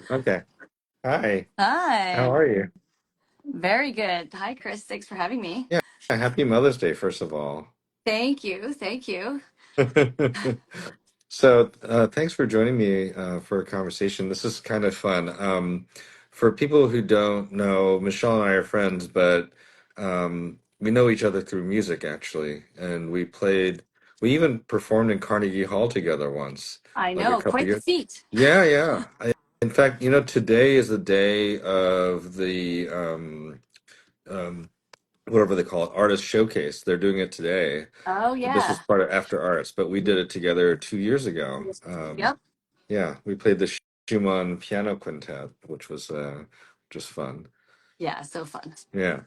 Okay. Hi. How Hi. are you? Very good. Hi, Chris. Thanks for having me. Yeah. Happy Mother's Day, first of all. Thank you. Thank you. So, thanks for joining me for a conversation. This is kind of fun. For people who don't know, Michelle and I are friends, but we know each other through music, actually. And we even performed in Carnegie Hall together once, I like a know, couple quite the years. feat. Yeah, yeah. In fact, today is the day of the um, whatever they call it, artist showcase. They're doing it today. Oh, This was yeah. part of After Arts, but we did it together 2 years ago. Yep. Yeah, we played the Schumann Piano Quintet, which was just fun. Yeah, so fun. Yeah,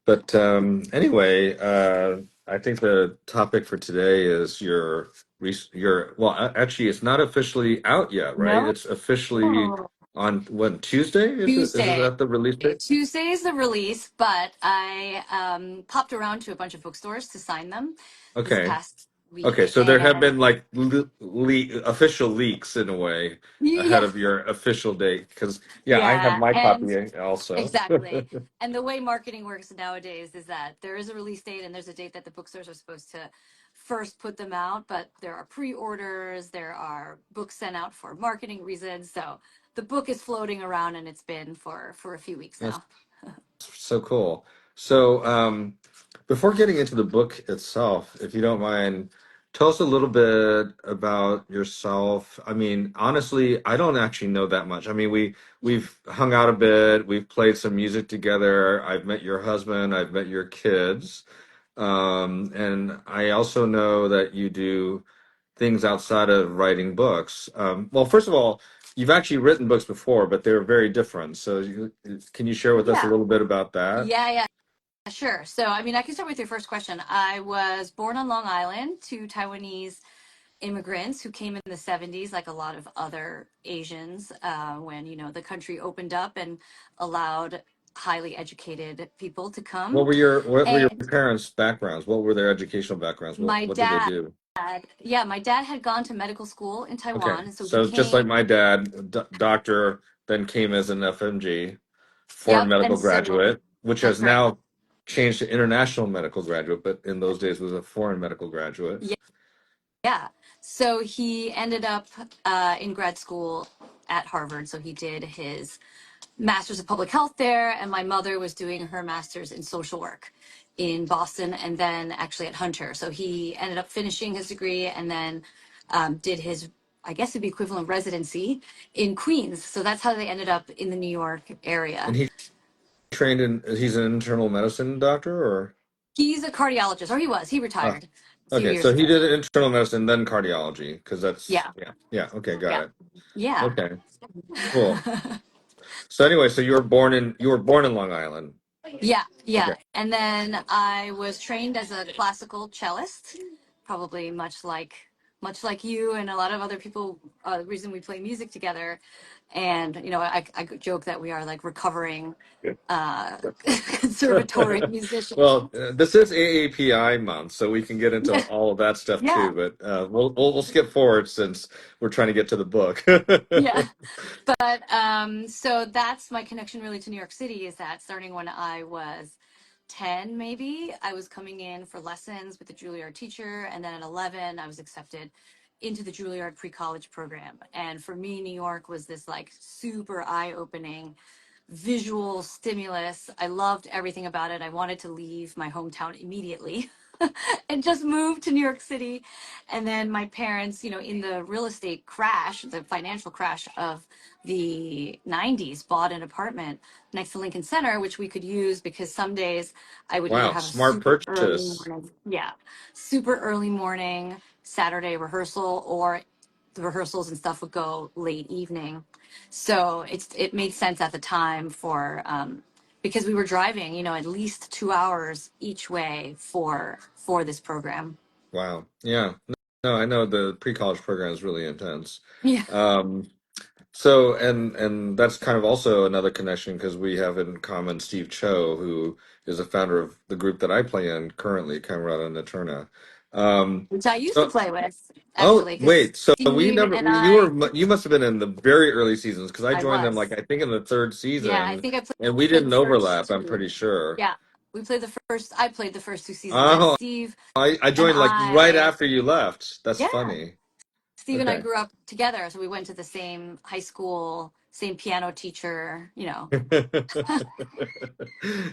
but anyway, I think the topic for today is well, actually, it's not officially out yet, right? No. It's officially on when Tuesday? Is it Tuesday. at the release date? Tuesday is the release, but I popped around to a bunch of bookstores to sign them this Okay. past Okay, week. so there have And been like official leaks in a way ahead yeah, of your official date. Because, yeah, I have yeah. my And copy also. exactly. And the way marketing works nowadays is that there is a release date and there's a date that the bookstores are supposed to first put them out, but there are pre-orders, there are books sent out for marketing reasons. So the book is floating around and it's been for a few weeks That's now. so cool. So, before getting into the book itself, if you don't mind, tell us a little bit about yourself. I mean, honestly, I don't actually know that much. I mean, we've hung out a bit, we've played some music together. I've met your husband, I've met your kids. And I also know that you do things outside of writing books. Well, first of all, you've actually written books before, but they were very different. So, can you share with us a Yeah. little bit about that? Yeah, sure. So, I mean, I can start with your first question. I was born on Long Island to Taiwanese immigrants who came in the 70s, like a lot of other Asians, when, the country opened up and allowed highly educated people to come. What were your And parents' backgrounds? What were their educational backgrounds? What my what did they dad, do? yeah, my dad had gone to medical school in Okay, Taiwan. And so he so just like came, my dad, doctor, then came as an FMG, foreign yep. medical And so graduate, which has that's right. now changed to international medical graduate, but in those days was a foreign medical graduate. Yeah. So he ended up in grad school at Harvard. So he did his master's of public health there. And my mother was doing her master's in social work in Boston and then actually at Hunter. So he ended up finishing his degree and then did his, I guess it'd be equivalent residency in Queens. So that's how they ended up in the New York And area. he's an internal medicine doctor, or? He's a cardiologist, or he was. He Oh, retired a few okay. years So he ago. did internal medicine, then cardiology, because that's, Yeah. yeah, yeah. Okay, got Yeah. it. Yeah. Okay, cool. So anyway, so you were born in Long Island. Yeah, yeah. Okay. And then I was trained as a classical cellist, probably much like you and a lot of other people. The reason we play music together, and I joke that we are like recovering uh, conservatory musicians. Well, this is AAPI month, so we can get into Yeah, all of that stuff yeah, too. But we'll skip forward since we're trying to get to the book. yeah. But so that's my connection really to New York City is that starting when I was 10, maybe, I was coming in for lessons with the Juilliard teacher. And then at 11, I was accepted into the Juilliard pre-college program. And for me, New York was this like super eye-opening visual stimulus. I loved everything about it. I wanted to leave my hometown immediately and just move to New York City. And then my parents, in the real estate crash, the financial crash of the 90s, bought an apartment next to Lincoln Center, which we could use because some days I would either Wow, have a smart super early purchase. morning, yeah, super early morning Saturday rehearsal, or the rehearsals and stuff would go late evening. So it made sense at the time for because we were driving, at least 2 hours each way for this program. Wow. Yeah. No, I know the pre-college program is really intense. Yeah. Um, So, and that's kind of also another connection because we have in common Steve Cho, who is a founder of the group that I play in currently, Camerata Naturna. which I used to So, play with oh, actually, because wait. So we Steve never, and you I, were, you must have been in the very early seasons because I I joined them was. like I think in the third Yeah, I season think I and we played the didn't overlap, first I'm two. pretty sure. Yeah, we played the first. I played the first two seasons, and Oh, Steve I and joined like right I, after you left. That's yeah, funny. Steve and I Okay. grew up together, so we went to the same high school, same piano teacher.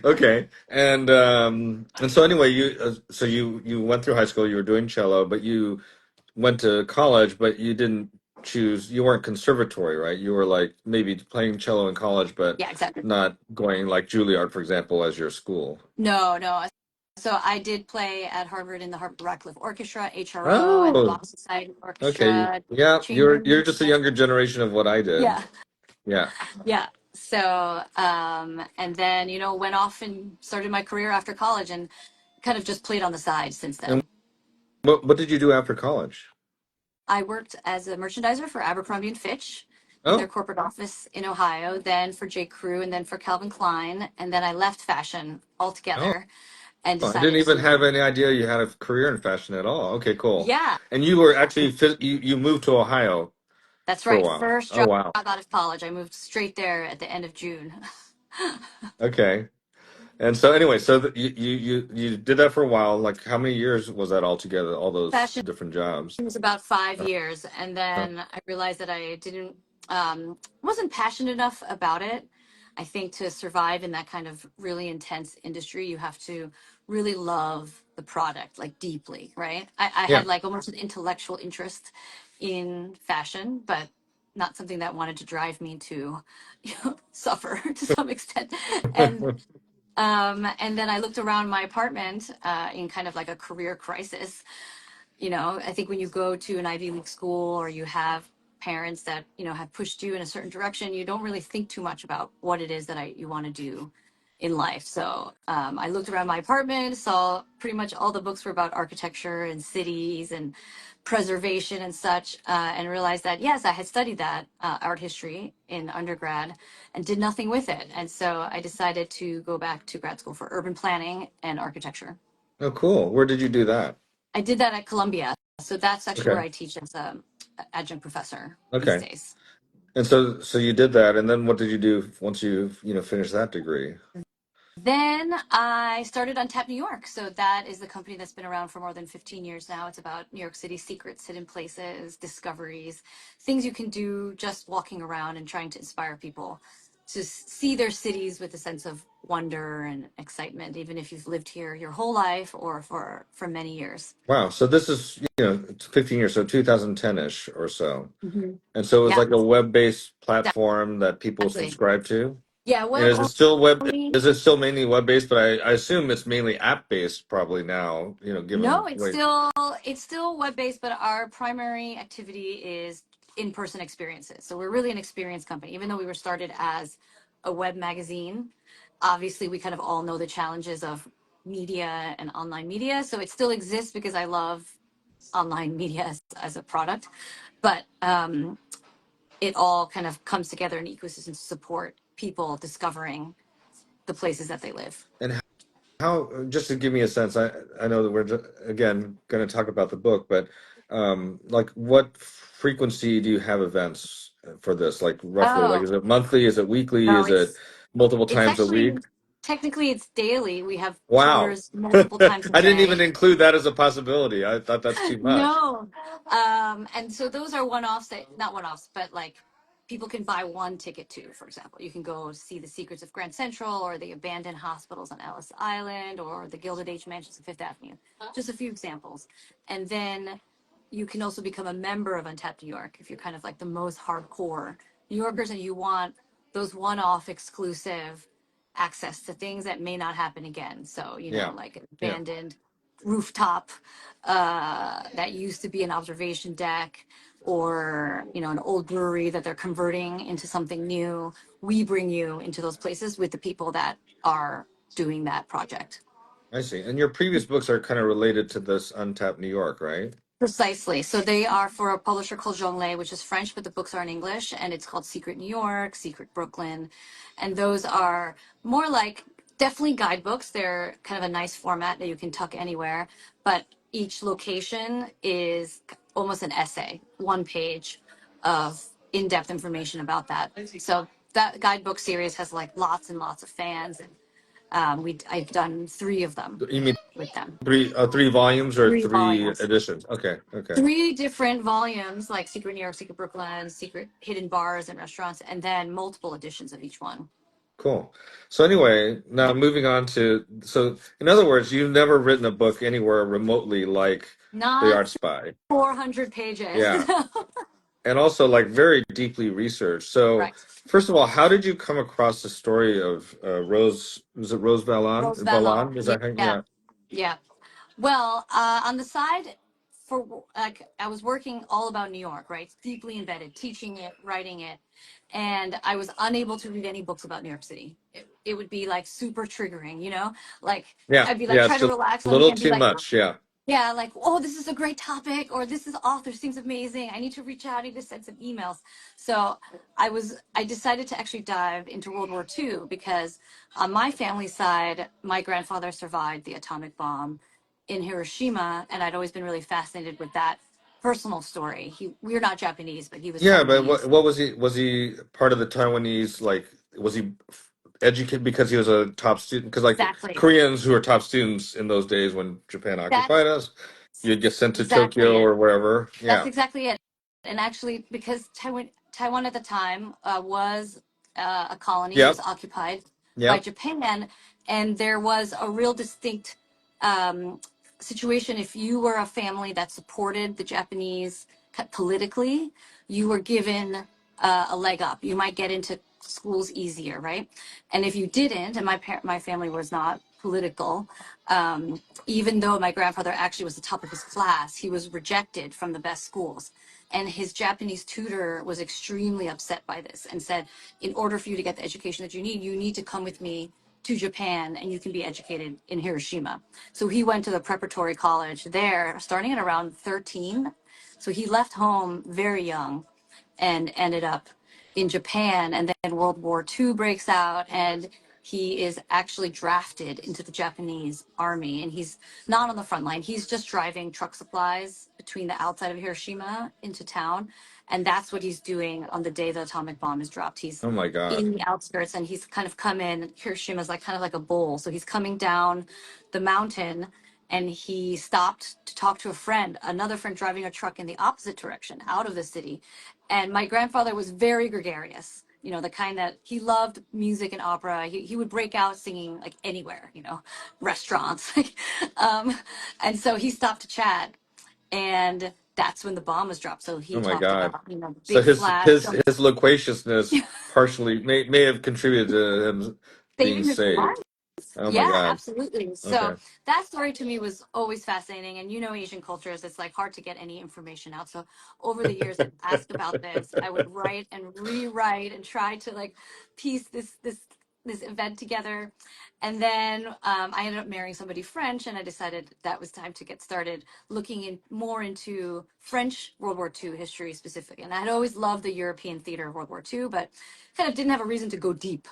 Okay. And so anyway, so you went through high school, you were doing cello, but you went to college, but you didn't choose, you weren't conservatory, right? You were like maybe playing cello in college, but Yeah, exactly. not going like Juilliard, for example, as your school. No, no. So I did play at Harvard in the Harvard Radcliffe Orchestra, HRO, and the Oh, Bach Society okay. Orchestra, Yeah, chamber you're just a music. younger generation of what I did. Yeah, Yeah. yeah. So, and then, went off and started my career after college and kind of just played on the side since And then. what did you do after college? I worked as a merchandiser for Abercrombie and Fitch in their Oh, corporate office in Ohio, then for J. Crew, and then for Calvin Klein. And then I left fashion oh, altogether and I didn't decided even have to, any idea you had a career in fashion at all. Okay, cool. yeah, And you were actually you moved to Ohio that's for a right. while. First Oh, job wow. out of college. I moved straight there at the end of June. Okay. And so anyway, so you did that for a while. Like how many years was that altogether? All those Fashion different jobs? was about 5 years, and Uh, then I realized that I didn't wasn't passionate enough about it. I think to survive in that kind of really intense industry, you have to really love the product like deeply, right? I yeah. had like almost an intellectual interest in fashion, but not something that wanted to drive me to suffer to some extent. And then I looked around my apartment in kind of like a career crisis. I think when you go to an Ivy League school or you have parents that, have pushed you in a certain direction, you don't really think too much about what it is that you want to do in life. So I looked around my apartment, saw pretty much all the books were about architecture and cities and preservation and such, and realized that, yes, I had studied that art history in undergrad and did nothing with it. And so I decided to go back to grad school for urban planning and architecture. Oh, cool. Where did you do that? I did that at Columbia. So that's actually where Okay. I teach as a adjunct professor these Okay. days. And so you did that, and then what did you do once you finished that degree? Then I started Untapped New York. So that is the company that's been around for more than 15 years now. It's about New York City secrets, hidden places, discoveries, things you can do just walking around and trying to inspire people to see their cities with a sense of wonder and excitement, even if you've lived here your whole life or for many years. Wow. So this is, it's 15 years, so 2010-ish or so. Mhm. And so it was Yeah, like a web-based platform that people exactly. subscribe to. Yeah, And web only. is it still mainly web-based? But I assume it's mainly app-based probably now, given No, the way. it's still web-based, but our primary activity is in-person experiences. So we're really an experience company, even though we were started as a web magazine. Obviously, we kind of all know the challenges of media and online media. So it still exists because I love online media as a product, but it all kind of comes together in ecosystem to support people discovering the places that they live. And how, just to give me a sense, I know that we're again going to talk about the book, but like what frequency do you have events for this? Like roughly, like Oh, is it monthly? Is it weekly? no, Is it multiple it's times a week? actually technically it's daily. We have Wow. tours multiple times a I didn't even day. include that as a possibility. I thought that's too much. No. And so those are one-offs that not one-offs, but like people can buy one ticket to, for example. You can go see the secrets of Grand Central or the abandoned hospitals on Ellis Island or the Gilded Age mansions of Fifth Avenue. Just a few examples. And then you can also become a member of Untapped New York if you're kind of like the most hardcore New Yorkers and you want those one-off exclusive access to things that may not happen again. So, Yeah. like an Yeah. abandoned rooftop that used to be an observation deck or, an old brewery that they're converting into something new. We bring you into those places with the people that are doing that project. I see. And your previous books are kind of related to this Untapped New York, right? Precisely. So they are for a publisher called Jonglei, which is French, but the books are in English, and it's called Secret New York, Secret Brooklyn, and those are more like definitely guidebooks. They're kind of a nice format that you can tuck anywhere, but each location is almost an essay, 1 page of in-depth information about that. So that guidebook series has like lots and lots of fans, and I've done 3 of them You mean with them. three volumes or Three three volumes. editions? Okay, okay. 3 different volumes, like Secret New York, Secret Brooklyn, Secret Hidden Bars and Restaurants, and then multiple editions of each one. Cool. So anyway, now moving on to, so in other words, you've never written a book anywhere remotely like The Not Art Spy. 400 pages. Yeah. And also like very deeply researched. So Right. first of all, how did you come across the story of Rose, was it Rose Valland? Rose Vallon. Valland? Was that how, Yeah. yeah. Yeah. Well, on the side, for like I was working all about New York, right? Deeply embedded, teaching it, writing it, and I was unable to read any books about New York City. It would be like super triggering, you know? Like Yeah. I'd be like Yeah. try It's to just relax a one day little and be too like, much. Yeah. yeah, like, oh, this is a great topic, or this is author seems amazing. I need to reach out, I need to send some emails. So I decided to actually dive into World War II because on my family side, my grandfather survived the atomic bomb in Hiroshima, and I'd always been really fascinated with that personal story. We're not Japanese, but he was Yeah, but what Taiwanese. what was he? Was he part of the Taiwanese? Like, was he educated because he was a top student? Because like Exactly. Koreans who were top students in those days when Japan occupied That's us, you'd get sent to exactly Tokyo it. or wherever. That's Yeah, exactly it. And actually, because Taiwan at the time was a colony, it was yep, occupied by yep. Japan, and there was a real distinct um, situation. If you were a family that supported the Japanese politically, you were given a leg up. You might get into schools easier, right? And if you didn't, and my family was not political, even though my grandfather actually was the top of his class, he was rejected from the best schools. And his Japanese tutor was extremely upset by this and said, in order for you to get the education that you need to come with me to Japan and you can be educated in Hiroshima. So he went to the preparatory college there starting at around 13. So he left home very young and ended up in Japan. And then World War II breaks out, and he is actually drafted into the Japanese army. And he's not on the front line, he's just driving truck supplies between the outside of Hiroshima into town. And that's what he's doing on the day the atomic bomb is dropped. He's Oh my God. in the outskirts, and he's kind of come in. Hiroshima's like kind of like a bowl. So he's coming down the mountain, and he stopped to talk to a friend, another friend driving a truck in the opposite direction out of the city. And my grandfather was very gregarious, you know, the kind that he loved music and opera. He would break out singing like anywhere, you know, restaurants. um, and so he stopped to chat, and that's when the bomb was dropped. So he Oh my talked God. about, you know, So big his flash. his his loquaciousness partially may have contributed to him being Saving his life. saved. Oh my Yeah, God. absolutely. Okay. So that story to me was always fascinating. And you know, Asian cultures, it's like hard to get any information out. So over the years, I'd ask about this. I would write and rewrite and try to like piece this event together. And then I ended up marrying somebody French, and I decided that was time to get started looking in more into French World War II history specifically. And I had always loved the European theater of World War II, but kind of didn't have a reason to go deep.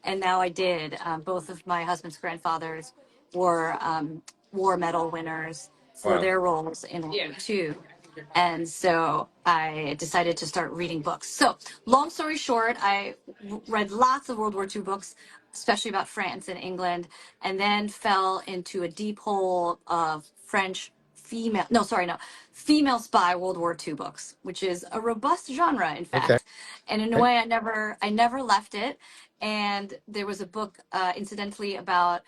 And now I did. Both of my husband's grandfathers were war medal winners for Wow. their roles in World War II. And so I decided to start reading books. So, long story short, I read lots of World War II books, especially about France and England, and then fell into a deep hole of French female, no, sorry, no, female spy World War II books, which is a robust genre, in Okay. fact. And in a way, I never left it. And there was a book, incidentally, about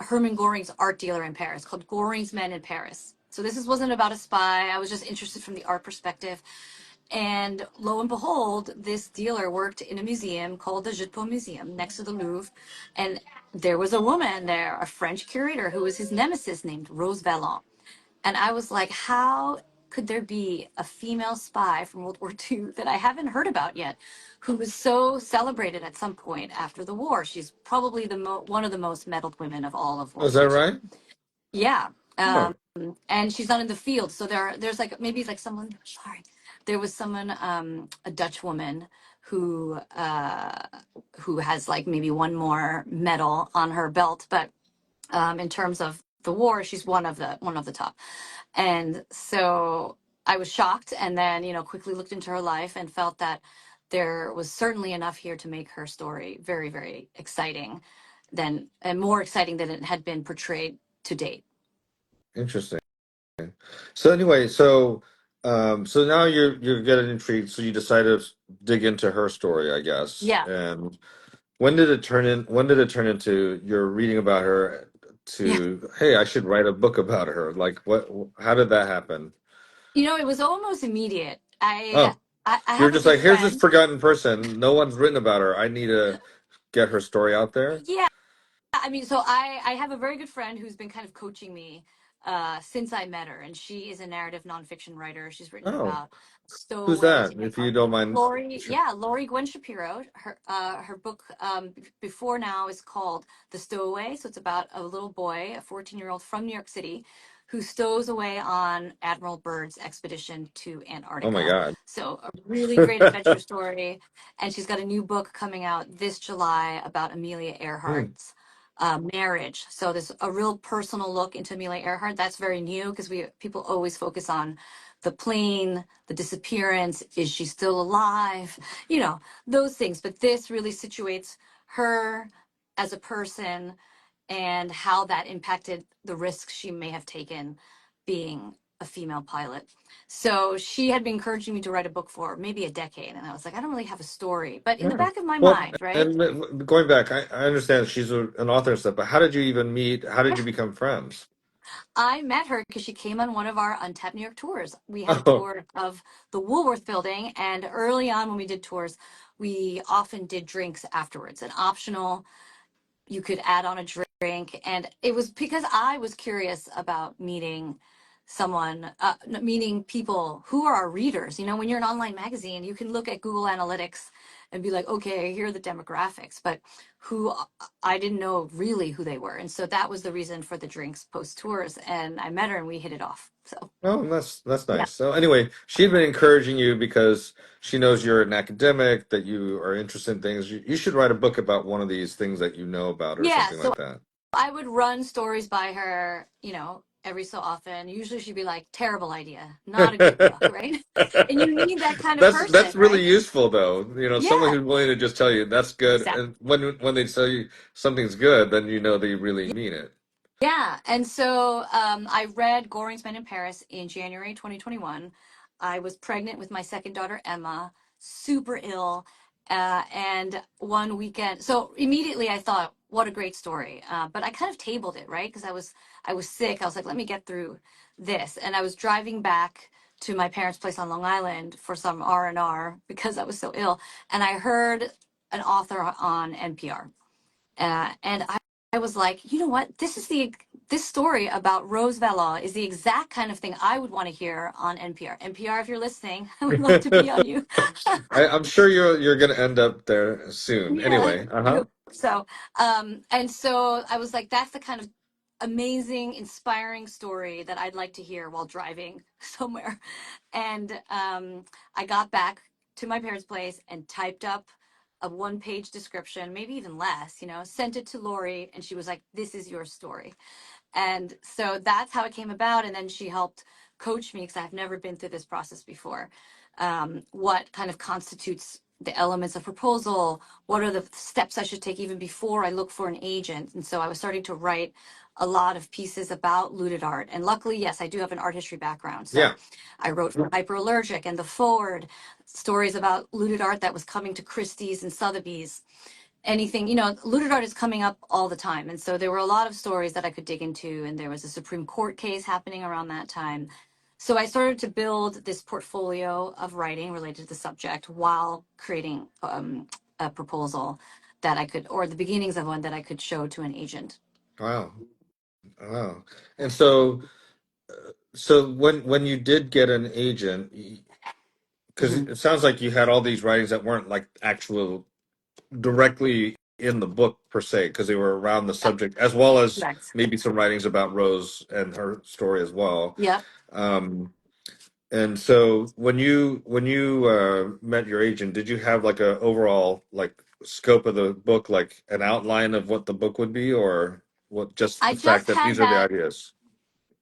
Hermann Goring's art dealer in Paris called Goring's Men in Paris. So wasn't about a spy. I was just interested from the art perspective. And lo and behold, this dealer worked in a museum called the Jutpo Museum next to the Louvre. And there was a woman there, a French curator who was his nemesis named Rose Valland. And I was like, how could there be a female spy from World War II that I haven't heard about yet, who was so celebrated at some point after the war? She's probably one of the most medaled women of all of Oh, World is that War II. right? Yeah. Oh, And she's not in the field. So there's like maybe like someone, sorry, there was someone, a Dutch woman who has like maybe one more medal on her belt. But in terms of the war, she's one of the top. And so I was shocked, and then quickly looked into her life and felt that there was certainly enough here to make her story very, very exciting, than and more exciting than it had been portrayed to date. Interesting. So anyway, so now you're getting intrigued, so you decide to dig into her story, I guess. Yeah, And when did it turn into you're reading about her yeah. to, hey, I should write a book about her? Like how did that happen? It was almost immediate. I Oh, I you're have a just good like, here's this friend. forgotten person. No one's written about her. I need to get her story out there. Yeah, I mean, so I have a very good friend who's been kind of coaching me since I met her, and she is a narrative nonfiction writer. She's written Oh, about who's stowaways. that? If you don't mind. Lori Gwen Shapiro. Her book before now is called The Stowaway. So it's about a little boy, a 14-year-old from New York City, who stows away on Admiral Byrd's expedition to Oh my Antarctica. God. So a really great adventure story. And she's got a new book coming out this July about Amelia Hmm. Earhart's marriage. So there's a real personal look into Amelia Earhart. That's very new because we people always focus on the plane, the disappearance, is she still alive? Those things. But this really situates her as a person and how that impacted the risks she may have taken being a female pilot. So she had been encouraging me to write a book for maybe a decade. And I was like, I don't really have a story. But in the Yeah. back of my Well, mind, right? and going back, I understand she's an author and stuff, but how did you even meet? How did you become friends? I met her because she came on one of our Untapped New York tours. We had a Oh, tour of the Woolworth building, and early on when we did tours, we often did drinks afterwards, an optional, you could add on a drink. And it was because I was curious about meeting someone, meeting people who are our readers. When you're an online magazine, you can look at Google Analytics and be like, okay, here are the demographics, but who I didn't know really who they were. And so that was the reason for the drinks post tours. And I met her and we hit it off. So, oh, that's yeah. nice. So anyway, she'd been encouraging you because she knows you're an academic, that you are interested in things. You should write a book about one of these things that you know about or Yeah. something So like that. I would run stories by her, every so often. Usually she'd be like, terrible idea, not a good book, right? And you need that kind of That's person, really right? useful though. Someone Yeah, who's willing to just tell you that's good, exactly. and when they tell you something's good, then you know they really mean it. Yeah. And so I read Goring's Men in Paris in January 2021. I was pregnant with my second daughter, Emma, super ill. And one weekend, so immediately I thought, what a great story. But I kind of tabled it, right? Because I was sick. I was like, let me get through this. And I was driving back to my parents' place on Long Island for some R&R because I was so ill. And I heard an author on NPR. And I was like, you know what? This story about Rose Vela is the exact kind of thing I would want to hear on NPR. NPR, if you're listening, I would love to be on you. I'm sure you're going to end up there soon. Yeah, Anyway, I uh-huh. hope so. And so I was like, that's the kind of amazing, inspiring story that I'd like to hear while driving somewhere. And I got back to my parents' place and typed up a one-page description, maybe even less, sent it to Lori, and she was like, this is your story. And so that's how it came about. And then she helped coach me because I've never been through this process before. What kind of constitutes the elements of proposal? What are the steps I should take even before I look for an agent? And so I was starting to write a lot of pieces about looted art. And luckily, yes, I do have an art history background. So Yeah. I wrote for Hyperallergic and The Forward, stories about looted art that was coming to Christie's and Sotheby's. Anything, looted art is coming up all the time. And so there were a lot of stories that I could dig into. And there was a Supreme Court case happening around that time. So I started to build this portfolio of writing related to the subject while creating a proposal that I could, or the beginnings of one that I could show to an agent. Wow. Wow. And so when you did get an agent, because Mhm. it sounds like you had all these writings that weren't like actual directly in the book per se, because they were around the Yep, subject, as well as correct. maybe some writings about Rose and her story as well. Yep. Um, and so when you met your agent, did you have like a overall like scope of the book, like an outline of what the book would be, or? Well, just I the fact just that had these are the that. ideas.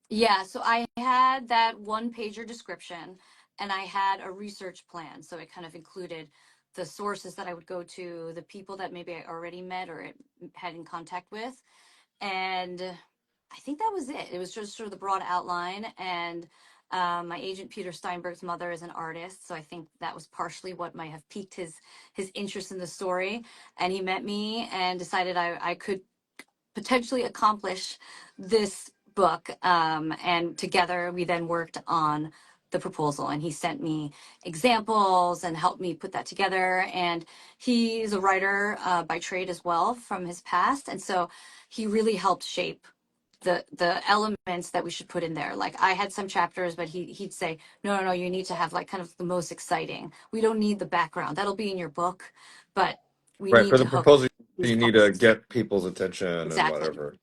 Yeah, so I had that one pager description and I had a research plan. So it kind of included the sources that I would go to, the people that maybe I already met or had in contact with. And I think that was it. It was just sort of the broad outline. And my agent Peter Steinberg's mother is an artist, so I think that was partially what might have piqued his interest in the story. And he met me and decided I could potentially accomplish this book. And together we then worked on the proposal, and he sent me examples and helped me put that together. And he is a writer by trade as well from his past, and so he really helped shape the elements that we should put in there. Like I had some chapters, but he'd say, no, no, no, you need to have like kind of the most exciting. We don't need the background. That'll be in your book, but we Right. need For the to hook proposal, these you need to points. get people's attention and Exactly. whatever.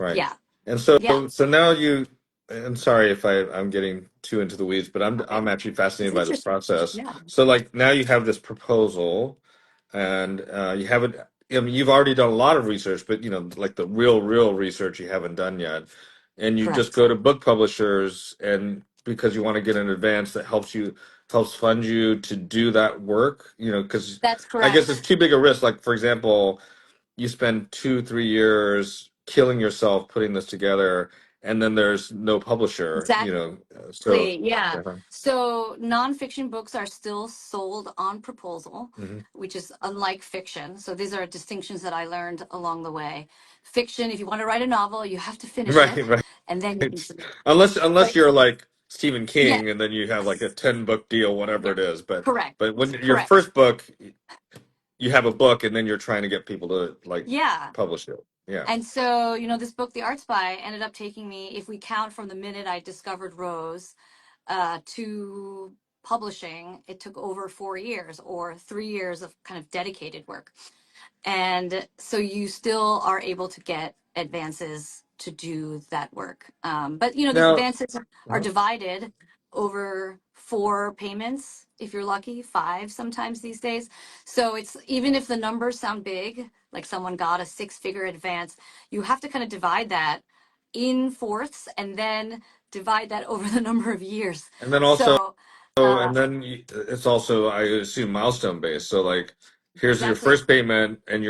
Right. Yeah. And so Yeah. so now you, I'm sorry if I'm getting too into the weeds, but Okay. I'm actually It's fascinated by this interesting. process. Yeah. So like now you have this proposal and you haven't, I mean, you've already done a lot of research, but like the real research you haven't done yet. And you just Correct. go to book publishers and because you want to get in advance that helps fund you to do that work, because That's I guess it's correct. too big a risk. Like for example, you spend 2-3 years killing yourself putting this together, and then there's no publisher, so Yeah. uh So nonfiction books are still sold on proposal, mhm. which is unlike fiction. So these are distinctions that I learned along the way. Fiction, if you want to write a novel, you have to finish it, Right, right. and then you can submit. Unless But you're like Stephen yes, King and then you have like a 10 book deal, whatever yes, it is. But correct, but when your correct. first book, you have a book and then you're trying to get people to like Yeah. publish it. Yeah. And so, this book, The Art Spy, ended up taking me, if we count from the minute I discovered Rose to publishing, it took over 4 years or 3 years of kind of dedicated work. And so you still are able to get advances to do that work. But the Now, advances are uh divided over 4 payments, if you're lucky, 5 sometimes these days. So it's, even if the numbers sound big, like someone got a 6-figure advance, you have to kind of divide that in fourths and then divide that over the number of years. and then also So and then it's also I assume milestone based. So like here's your exactly. first payment and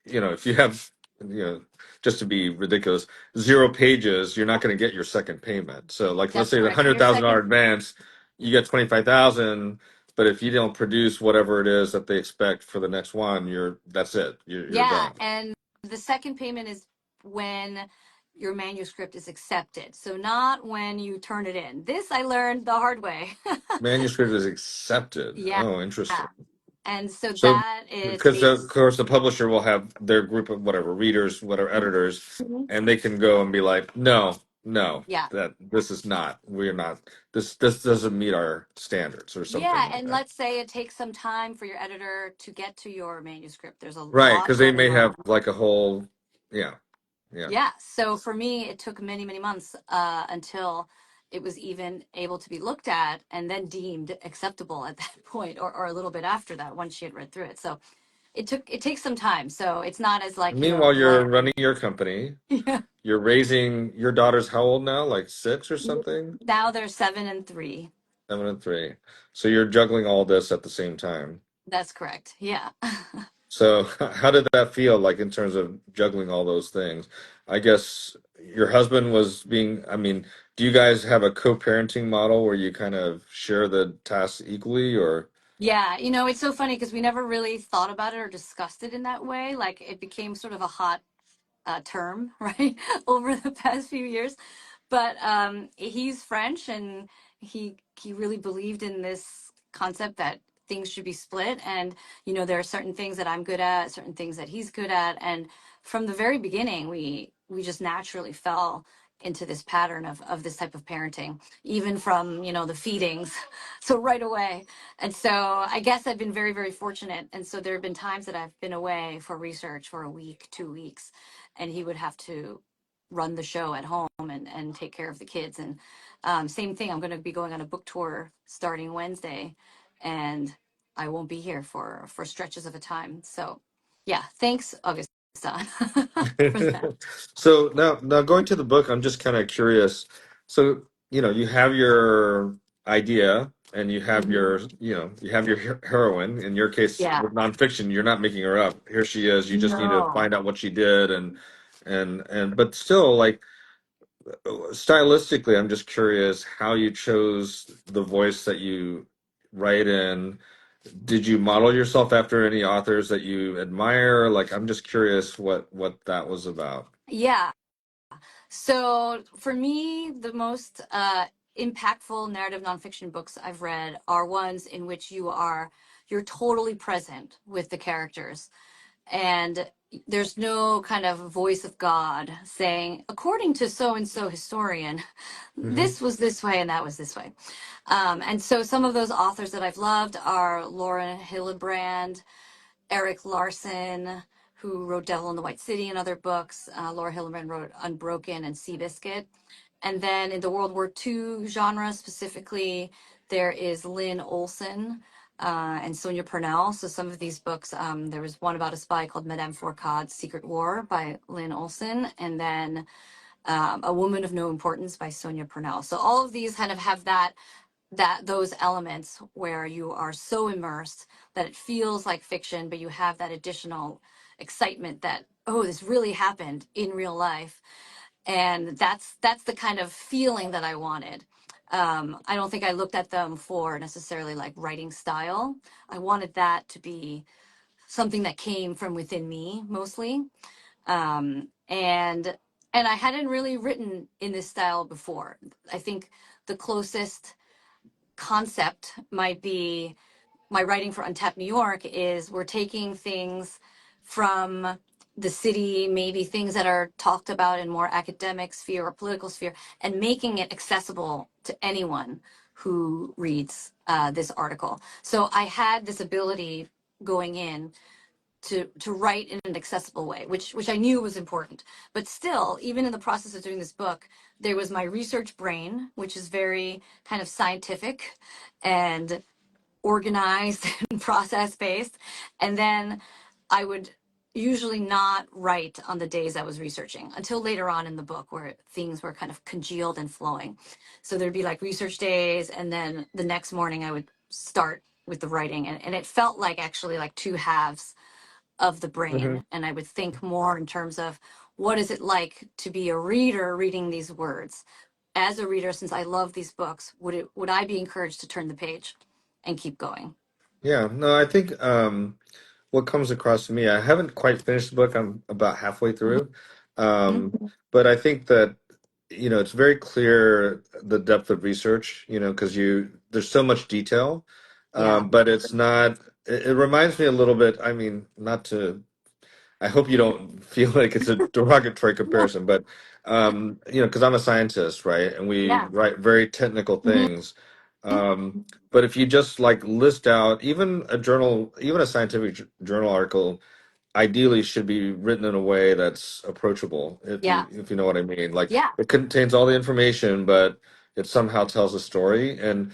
if you have you know just to be ridiculous 0 pages, you're not going to get your second payment. So like let's That's say the correct. hundred Your thousand dollar second. advance, you get 25,000. But if you don't produce whatever it is that they expect for the next one, that's it. You're Yeah, done. and the second payment is when your manuscript is accepted. So not when you turn it in. This I learned the hard way. Manuscript is accepted. Yeah. Oh, interesting. And so So, that is because a of course the publisher will have their group of whatever readers, whatever editors, Mhm. and they can go and be like, no, no, Yeah. that this is not, we're not, this doesn't meet our standards or something Yeah, like and that. let's say it takes some time for your editor to get to your manuscript. There's a Right, lot because they going may on. have like a whole, yeah, yeah. Yeah. So for me, it took many, many months until it was even able to be looked at and then deemed acceptable at that point, or a little bit after that, once she had read through it. So it takes some time. So it's not as like, And meanwhile, you're bland. running your company, Yeah. you're raising your daughter's how old now? Like 6 or something? Now they're 7 and 3. 7 and 3. So you're juggling all this at the same time. That's correct. Yeah. So, how did that feel like in terms of juggling all those things? I guess your husband was I mean, do you guys have a co-parenting model where you kind of share the tasks equally or? Yeah. It's so funny because we never really thought about it or discussed it in that way. Like it became sort of a hot term, right, over the past few years. But he's French, and he really believed in this concept that things should be split. And there are certain things that I'm good at, certain things that he's good at, and from the very beginning, we just naturally fell into this pattern of this type of parenting, even from the feedings, so right away. And so I guess I've been very, very fortunate. And so there have been times that I've been away for research for a week, 2 weeks, and he would have to run the show at home and take care of the kids. And same thing, I'm going to be going on a book tour starting Wednesday, and I won't be here for stretches of a time. So yeah, thanks, August. on for that. So now going to the book, I'm just kind of curious. So, you have your idea and you have Hmm. your heroine. In your case, Yeah. with nonfiction, you're not making her up. Here she is. You just need to No. find out what she did and but still, like, stylistically, I'm just curious how you chose the voice that you write in. Did you model yourself after any authors that you admire? Like, I'm just curious what that was about. Yeah. So for me, the most impactful narrative nonfiction books I've read are ones in which you're totally present with the characters, and there's no kind of voice of God saying, according to so and so historian, Hmm. this was this way and that was this way. And so some of those authors that I've loved are Laura Hillebrand, Eric Larson, who wrote Devil in the White City and other books. Laura Hillebrand wrote Unbroken and Seabiscuit. And then in the World War II genre specifically, there is Lynn Olson and Sonia Purnell. So some of these books, there was one about a spy called Madame Fourcade's Secret War by Lynn Olson, and then A Woman of No Importance by Sonia Purnell. So all of these kind of have those elements where you are so immersed that it feels like fiction, but you have that additional excitement that, oh, this really happened in real life. And that's the kind of feeling that I wanted. I don't think I looked at them for necessarily like writing style. I wanted that to be something that came from within me mostly. And I hadn't really written in this style before. I think the closest concept might be my writing for Untapped New York is we're taking things from the city, maybe things that are talked about in more academic sphere or political sphere, and making it accessible to anyone who reads this article. So I had this ability going in to write in an accessible way, which I knew was important. But still, even in the process of doing this book, there was my research brain, which is very kind of scientific and organized and process based. And then I would usually not write on the days I was researching until later on in the book where things were kind of congealed and flowing. So there'd be like research days, and then the next morning I would start with the writing. And it felt like actually like two halves of the Hmm. brain. And I would think more in terms of what is it like to be a reader reading these words? As a reader, since I love these books, would I be encouraged to turn the page and keep going? Yeah, no, I think what comes across to me, I haven't quite finished the book. I'm about halfway through. Um, Mhm. but I think that, it's very clear the depth of research, because there's so much detail. Yeah. But it's not, it reminds me a little bit, I mean, not to I hope you don't feel like it's a derogatory No. comparison, but because I'm a scientist, right, and we Yeah. write very technical Mhm. things. But if you just like list out even a journal, even a scientific journal article, ideally should be written in a way that's approachable, Yeah. if you know what I mean. Like Yeah. it contains all the information, but it somehow tells a story. And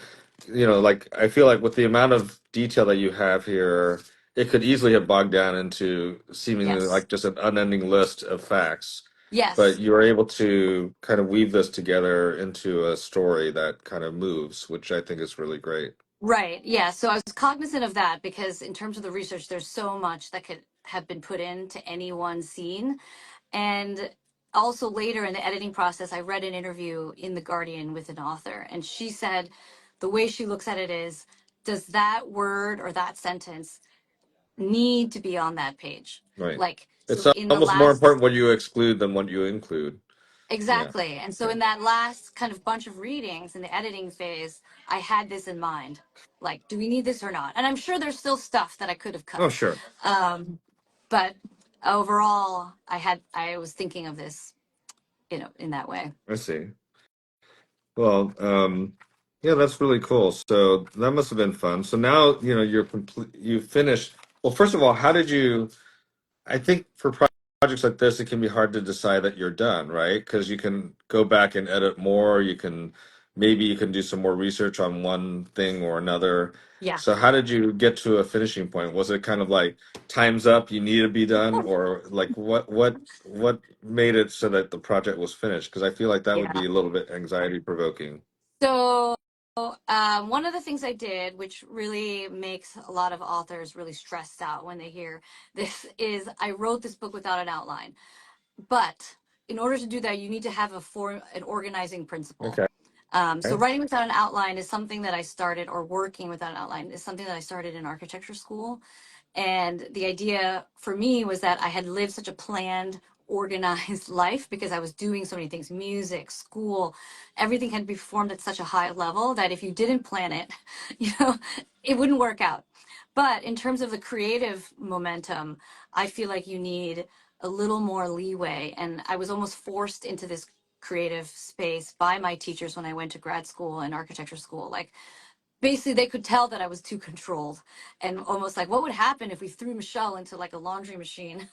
like I feel like with the amount of detail that you have here, it could easily have bogged down into seemingly Yes. like just an unending list of facts. But Yes. you're able to kind of weave this together into a story that kind of moves, which I think is really great. Right. Yeah. So I was cognizant of that because in terms of the research, there's so much that could have been put into any one scene. And also later in the editing process, I read an interview in The Guardian with an author, and she said the way she looks at it is, does that word or that sentence need to be on that page? Right. Like, It's so in the almost more last, important what you exclude than what you include. Yeah. exactly. And so Yeah. in that last kind of bunch of readings in the editing phase, I had this in mind. Like, do we need this or not? And I'm sure there's still stuff that I could have Oh, cut. sure. But overall, I was thinking of this, in that way. I see. Well, yeah, that's really cool. So that must have been fun. So now, you're complete, you finished. Well, first of all, how did you, I think for projects like this, it can be hard to decide that you're done, right? Because you can go back and edit more, you can maybe you can do some more research on one thing or another. Yeah. So how did you get to a finishing point? Was it kind of like time's up, you need to be done, or like what made it so that the project was finished? Because I feel like that would Yeah. be a little bit anxiety provoking. So, one of the things I did, which really makes a lot of authors really stressed out when they hear this, is I wrote this book without an outline. But in order to do that, you need to have an organizing principle. Okay. So writing without an outline is something that I started, or working without an outline is something that I started in architecture school. And the idea for me was that I had lived such a planned, organized life because I was doing so many things, music, school, everything had to be performed at such a high level that if you didn't plan it, you know, it wouldn't work out. But in terms of the creative momentum, I feel like you need a little more leeway. And I was almost forced into this creative space by my teachers when I went to grad school and architecture school. Like, basically they could tell that I was too controlled, and almost like, what would happen if we threw Michelle into like a laundry machine?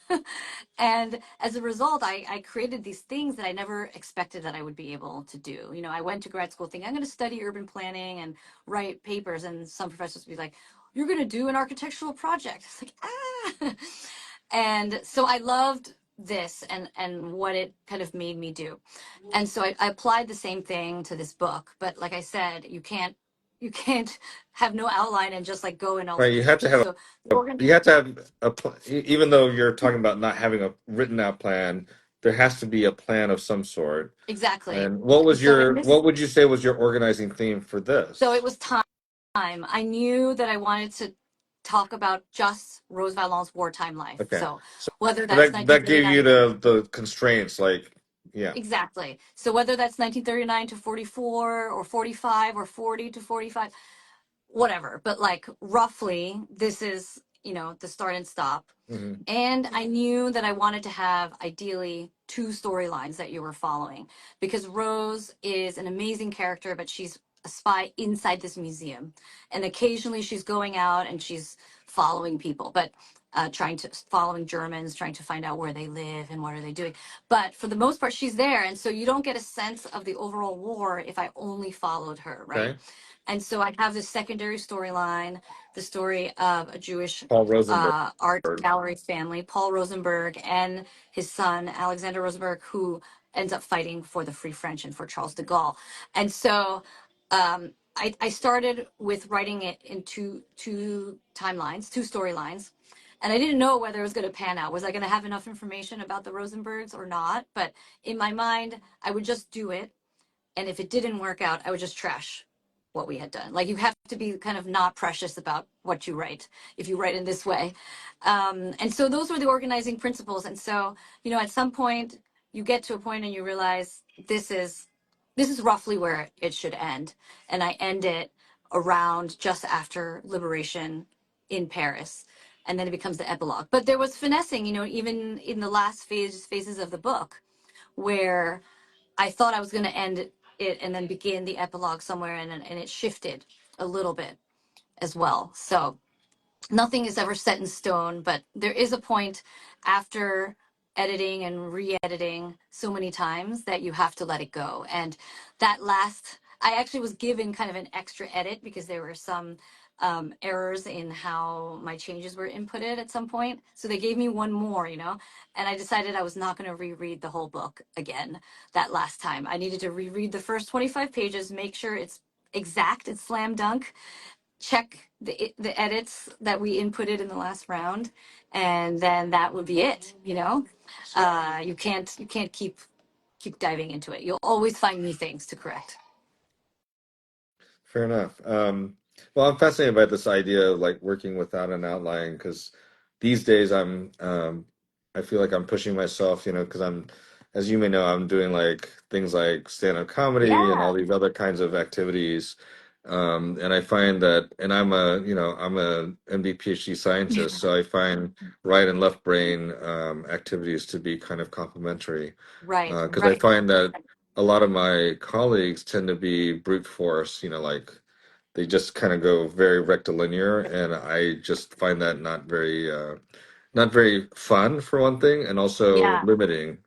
And as a result, I created these things that I never expected that I would be able to do. You know, I went to grad school thinking I'm going to study urban planning and write papers, and some professors would be like, you're going to do an architectural project. It's like, ah. And so I loved this and what it kind of made me do. And so I applied the same thing to this book. But like I said, you can't have no outline and just like go in all Right, you have to directions. have So you have to have even though you're talking about not having a written out plan, there has to be a plan of some sort. exactly. And And so in this, what would you say was your organizing theme for so it this? was time. I knew that I wanted to talk about just Rose Valland's wartime life. Okay. So So whether that's that gave you 1939, the constraints, like, yeah. exactly. So whether that's 1939 to 44 or 45 or 40 to 45, whatever. But like roughly, this is, the start and stop. Hmm. And I knew that I wanted to have ideally two storylines that you were following, because Rose is an amazing character, but she's a spy inside this museum. And occasionally she's going out and she's following people, but following Germans, trying to find out where they live and what are they doing. But for the most part, she's there. And so you don't get a sense of the overall war if I only followed her, right? Okay. And so I have this secondary storyline, the story of a Jewish Paul Rosenberg. art gallery family, Paul Rosenberg and his son, Alexander Rosenberg, who ends up fighting for the Free French and for Charles de Gaulle. And so I started with writing it in two timelines, two storylines. And I didn't know whether it was going to pan out. Was I going to have enough information about the Rosenbergs or not? But in my mind, I would just do it, and if it didn't work out, I would just trash what we had done. Like, you have to be kind of not precious about what you write if you write in this way. And so those were the organizing principles. And so, at some point you get to a point and you realize this is roughly where it should end. And I end it around just after liberation in Paris. And then it becomes the epilogue. But there was finessing, even in the last phases of the book, where I thought I was going to end it and then begin the epilogue somewhere, and it shifted a little bit as well. So nothing is ever set in stone, but there is a point after editing and re-editing so many times that you have to let it go. And that last, I actually was given kind of an extra edit because there were some errors in how my changes were inputted at some point. So they gave me one more, and I decided I was not going to reread the whole book again that last time. I needed to reread the first 25 pages, make sure it's exact, it's slam dunk, check the edits that we inputted in the last round, and then that would be it. You can't keep diving into it. You'll always find new things to correct. Fair enough. Well, I'm fascinated by this idea of like working without an outline because these days I feel like I'm pushing myself, because as you may know, I'm doing like things like stand-up comedy and all Yeah. these other kinds of activities. And I find that, and I'm a MD PhD scientist, so I find right and left brain activities to be kind of complementary. Right, Because I right. find that a lot of my colleagues tend to be brute force, like they just kind of go very rectilinear, and I just find that not very not very fun for one thing, and also Yeah, limiting,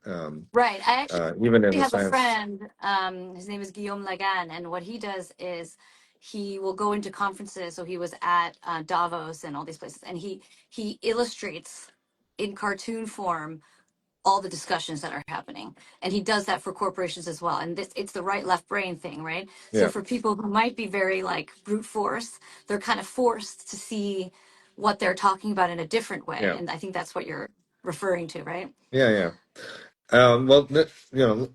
right. I actually even in the have a science. friend, his name is Guillaume Lagan, and what he does is he will go into conferences. So he was at Davos and all these places, and he illustrates in cartoon form all the discussions that are happening, and he does that for corporations as well. And this, it's the right left brain thing, right? So Yeah, for people who might be very like brute force, they're kind of forced to see what they're talking about in a different way, yeah, and I think that's what you're referring to, right? yeah, yeah. Well,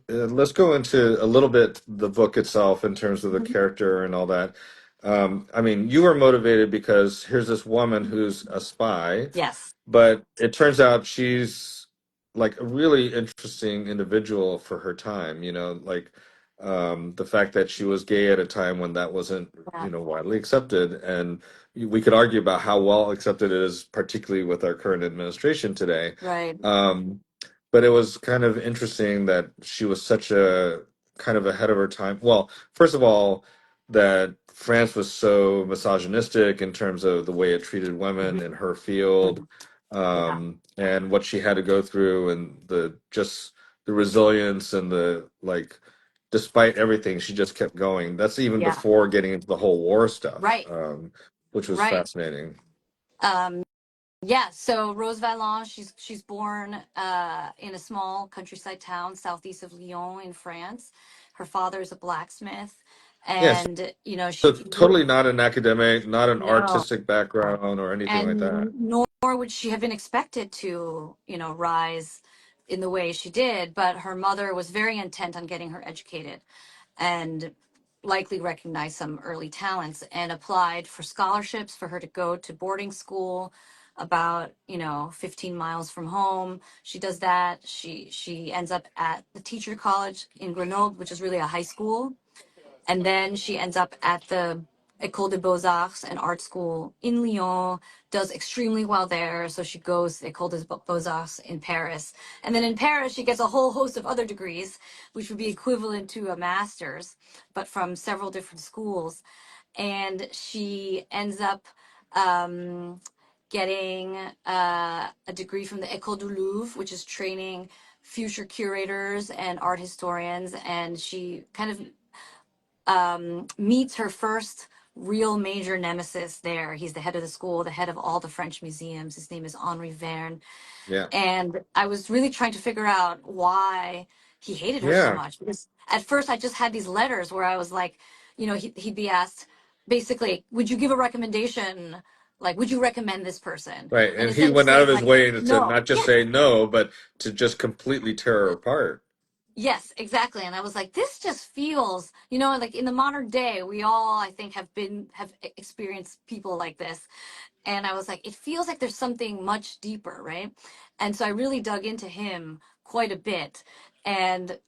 let's go into a little bit the book itself in terms of the Mhm. character and all that. I mean, you were motivated because here's this woman who's a spy, Yes. but it turns out she's like a really interesting individual for her time, like the fact that she was gay at a time when that wasn't, Yeah. widely accepted. And we could argue about how well accepted it is, particularly with our current administration today. Right. Um, but it was kind of interesting that she was such a kind of ahead of her time. Well, first of all, that France was so misogynistic in terms of the way it treated women Mhm. in her field, Mhm. Yeah. and what she had to go through, and the resilience and the like. Despite everything, she just kept going. That's even Yeah. before getting into the whole war stuff, Right. which was Right. fascinating. Um, yeah. So Rose Valland, she's born in a small countryside town southeast of Lyon in France. Her father is a blacksmith, Yes, and so she totally not an academic, not an no. artistic background or anything like that. And nor would she have been expected to, rise in the way she did. But her mother was very intent on getting her educated and likely recognized some early talents and applied for scholarships for her to go to boarding school about 15 miles from home. She does that. She ends up at the teacher college in Grenoble, which is really a high school, and then she ends up at the École des Beaux-Arts, an art school in Lyon, does extremely well there. So she goes to École des Beaux-Arts in Paris. And then in Paris, she gets a whole host of other degrees, which would be equivalent to a master's, but from several different schools. And she ends up um, getting a degree from the École du Louvre, which is training future curators and art historians. And she kind of meets her first real major nemesis there. He's the head of the school, the head of all the French museums. His name is Henri Verne. Yeah, And I was really trying to figure out why he hated her so yeah, much. Because at first I just had these letters where I was like, he'd be asked basically, would you give a recommendation? Like, would you recommend this person? right. And And he instead of went out of saying his like, way to no, not just yeah, say no, but to just completely tear her apart. yes, exactly. And I was like, this just feels, like in the modern day, we all, I think, have experienced people like this. And I was like, it feels like there's something much deeper, right? And so I really dug into him quite a bit and,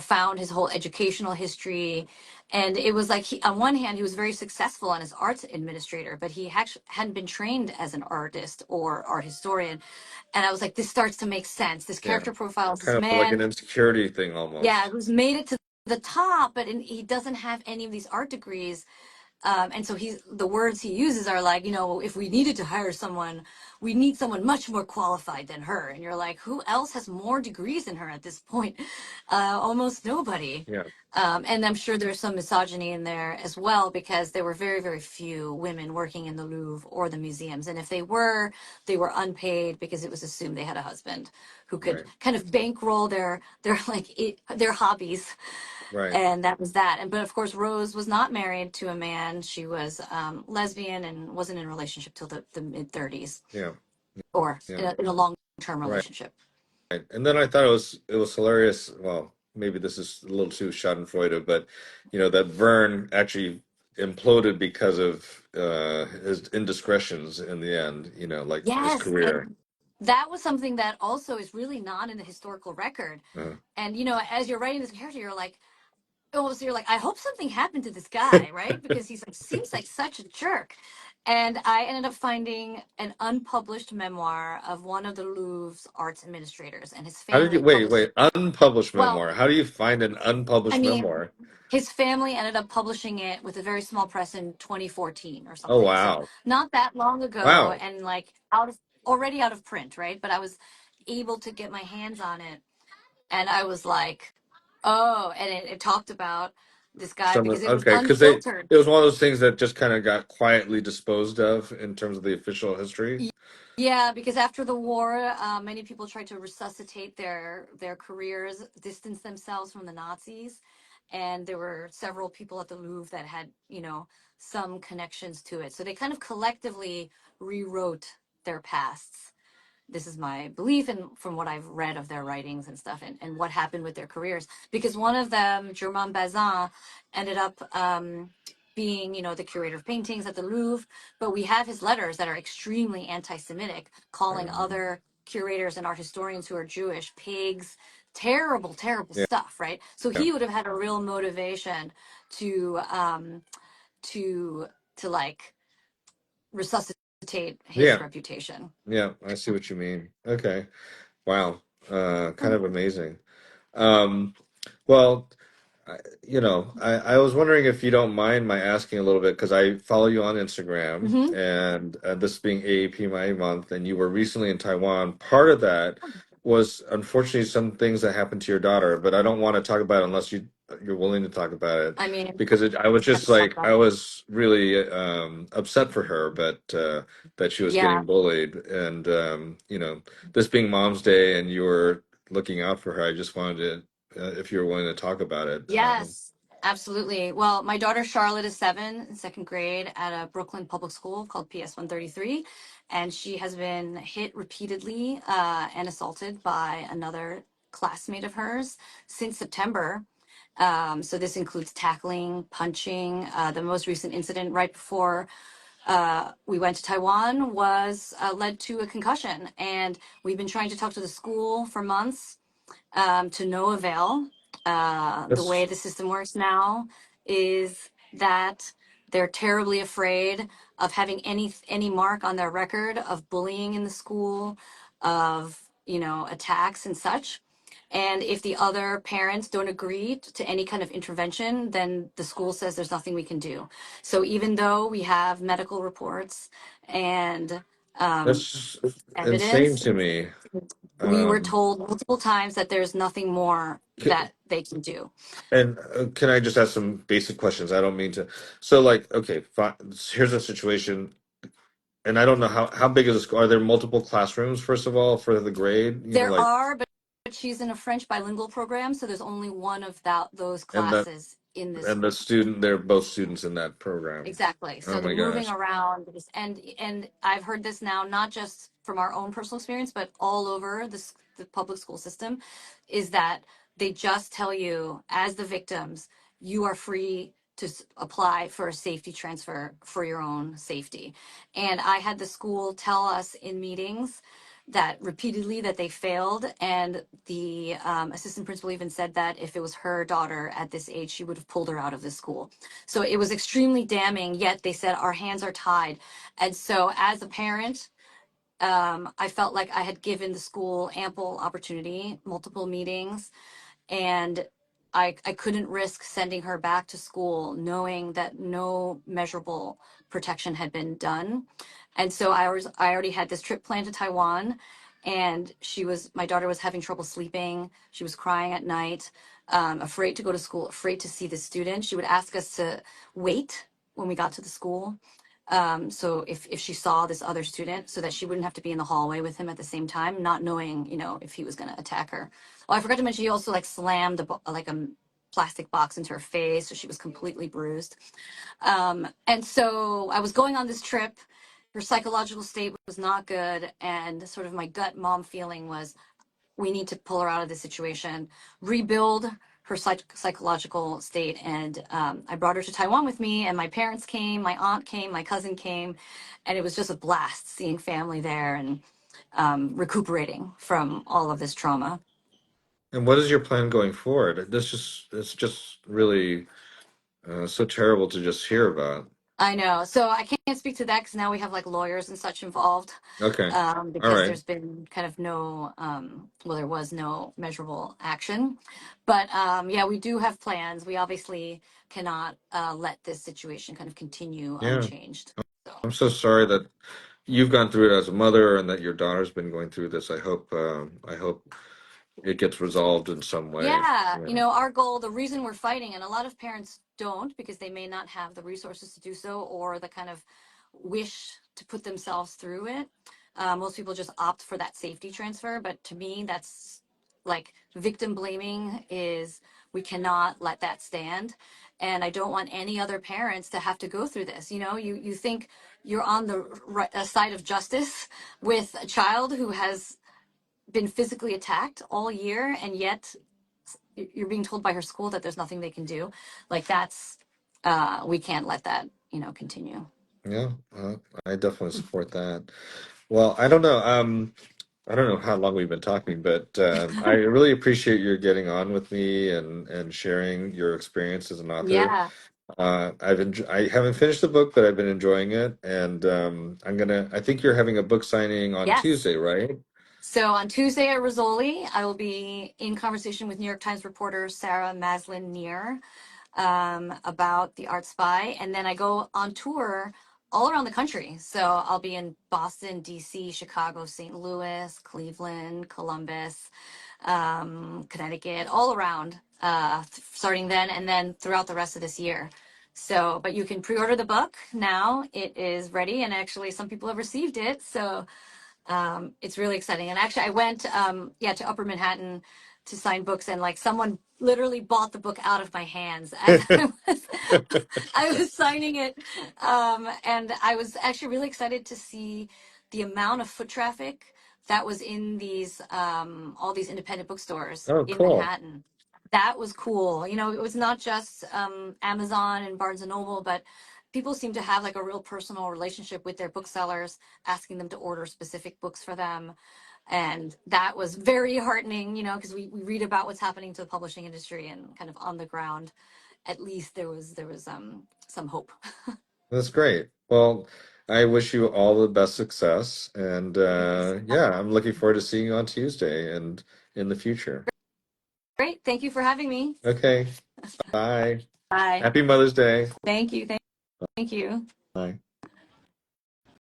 found his whole educational history. And it was like, on one hand, he was very successful as an arts administrator, but he actually hadn't been trained as an artist or art historian. And I was like, this starts to make sense. This Yeah, character profile is this kind of like man, an insecurity thing yeah, almost. who's made it to the top, but he doesn't have any of these art degrees. And so the words he uses are like, if we needed to hire someone, we need someone much more qualified than her. And you're like, who else has more degrees than her at this point? Almost nobody. Yeah, And I'm sure there's some misogyny in there as well, because there were very, very few women working in the Louvre or the museums. And if they were unpaid because it was assumed they had a husband who could right, kind of bankroll their hobbies, right. and that was that. And but of course, Rose was not married to a man. She was lesbian and wasn't in a relationship till the mid 30s, Yeah, or yeah, in a long term right. relationship. And then I thought it was hilarious. Well, maybe this is a little too Schadenfreude, but that Verne actually imploded because of his indiscretions in the end. Like his Yes, career. and that was something that also is really not in the historical record. Uh, And as you're writing this character, you're like, oh, so you're like, I hope something happened to this guy, right? Because he's like seems like such a jerk. And I ended up finding an unpublished memoir of one of the Louvre's arts administrators, and his how did you family wait? published. Wait, unpublished Well, memoir. How do you find an I unpublished mean, memoir? his family ended up publishing it with a very small press in 2014 or Oh something. So wow, not that long ago, wow, and like out of already out of print, right? But I was able to get my hands on it, and I was like, oh, and it talked about this guy Some because it was okay, because unfiltered. it was one of those things that just kind of got quietly disposed of in terms of the official history. Yeah, because after the war, many people tried to resuscitate their careers, distance themselves from the Nazis, and there were several people at the Louvre that had, some connections to it. So they kind of collectively rewrote their pasts. This is my belief, and from what I've read of their writings and stuff, and what happened with their careers. Because one of them, Germain Bazin, ended up being, the curator of paintings at the Louvre. But we have his letters that are extremely anti-Semitic, calling Um, other curators and art historians who are Jewish pigs, terrible, terrible yeah, stuff, right? So yeah, he would have had a real motivation to to to like resuscitate his yeah, reputation. yeah. I see what you mean. Okay, wow, kind of amazing. Um, well, I was wondering if you don't mind my asking a little bit because I follow you on Instagram, Hmm. and this being AAP my month, and you were recently in Taiwan. Part of that was unfortunately some things that happened to your daughter, but I don't want to talk about it unless you're willing to talk about it I mean, because I was have just to talk like about I it. was really upset for her, but that she was Yeah. getting bullied, and this being Mom's Day, and you were looking out for her. I just wanted to if you're willing to talk about it. Yes, absolutely. Well, my daughter Charlotte is 7 in second grade at a Brooklyn public school called PS 133, and she has been hit repeatedly and assaulted by another classmate of hers since September. So this includes tackling, punching. The most recent incident right before we went to Taiwan was led to a concussion, and we've been trying to talk to the school for months to no avail. The way That's the system works now is that they're terribly afraid of having any mark on their record of bullying in the school, of attacks and such. And if the other parents don't agree to any kind of intervention, then the school says there's nothing we can do. So even though we have medical reports and um, that's insane evidence, to me. we were Um, told multiple times that there's nothing more c- that they can do. and can I just ask some basic questions? I don't mean to. So, like, okay, here's a situation, and I don't know how big is the school? Are there multiple classrooms, first of all, for the grade? There Like, are, but she's in a French bilingual program, so there's only one of those and the classes in this and the school. student, they're both students in that program. Exactly. Oh So the my moving gosh. around and I've heard this now not just from our own personal experience, but all over the public school system, is that they just tell you as the victims, you are free to apply for a safety transfer for your own safety. And I had the school tell us in meetings that repeatedly that they failed, and the assistant principal even said that if it was her daughter at this age, she would have pulled her out of the school. So it was extremely damning, yet they said our hands are tied. And so as a parent, I felt like I had given the school ample opportunity, multiple meetings, and I couldn't risk sending her back to school knowing that no measurable protection had been done. And so I already had this trip planned to Taiwan, and my daughter was having trouble sleeping. She was crying at night, afraid to go to school, afraid to see the student. She would ask us to wait when we got to the school. So if she saw this other student, so that she wouldn't have to be in the hallway with him at the same time, not knowing, if he was going to attack her. Oh, I forgot to mention, he also like slammed like a plastic box into her face, so she was completely bruised. And so I was going on this trip. Her psychological state was not good, and sort of my gut mom feeling was we need to pull her out of this situation, rebuild her psychological state. And I brought her to Taiwan with me, and my parents came, my aunt came, my cousin came, and it was just a blast seeing family there and recuperating from all of this trauma. And what is your plan going forward? It's just really so terrible to just hear about. I know. So I can't speak to that because now we have like lawyers and such involved, Okay. All because right. there's been kind of no, well, there was no measurable action. But yeah, we do have plans. We obviously cannot let this situation kind of continue Yeah. unchanged. So I'm so sorry that you've gone through it as a mother and that your daughter's been going through this. I hope it gets resolved in some way. Yeah, You you know. know, our goal, the reason we're fighting, and a lot of parents don't because they may not have the resources to do so or the kind of wish to put themselves through it. Most people just opt for that safety transfer. But to me, that's like victim blaming is we cannot let that stand. And I don't want any other parents to have to go through this. You know, you think you're on the right side of justice with a child who has been physically attacked all year, and yet you're being told by her school that there's nothing they can do. Like that's we can't let that, you know, continue. Yeah, I definitely support that. Well, I don't know. I don't know how long we've been talking, but I really appreciate your getting on with me and sharing your experience as an author. Yeah. I haven't finished the book, but I've been enjoying it, and I think you're having a book signing on Yes. Tuesday, right? So on Tuesday at Rizzoli, I will be in conversation with New York Times reporter Sarah Maslin Neer about The Art Spy. And then I go on tour all around the country. So I'll be in Boston, DC, Chicago, St. Louis, Cleveland, Columbus, Connecticut, all around, starting then and then throughout the rest of this year. So, but you can pre-order the book now. It is ready, and actually, some people have received it. So, it's really exciting. And actually, I went, yeah, to Upper Manhattan to sign books, and like someone literally bought the book out of my hands as I was signing it. And I was actually really excited to see the amount of foot traffic that was in these all these independent bookstores Oh, in cool. Manhattan. That was cool. You know, it was not just Amazon and Barnes and Noble, but people seem to have like a real personal relationship with their booksellers, asking them to order specific books for them. And that was very heartening, you know, because we read about what's happening to the publishing industry, and kind of on the ground, at least there was some hope. That's great. Well, I wish you all the best success, and Thanks. yeah, I'm looking forward to seeing you on Tuesday and in the future. Great. Thank you for having me. Okay, bye. Bye. Happy Mother's Day. Thank you. Thank you. Bye.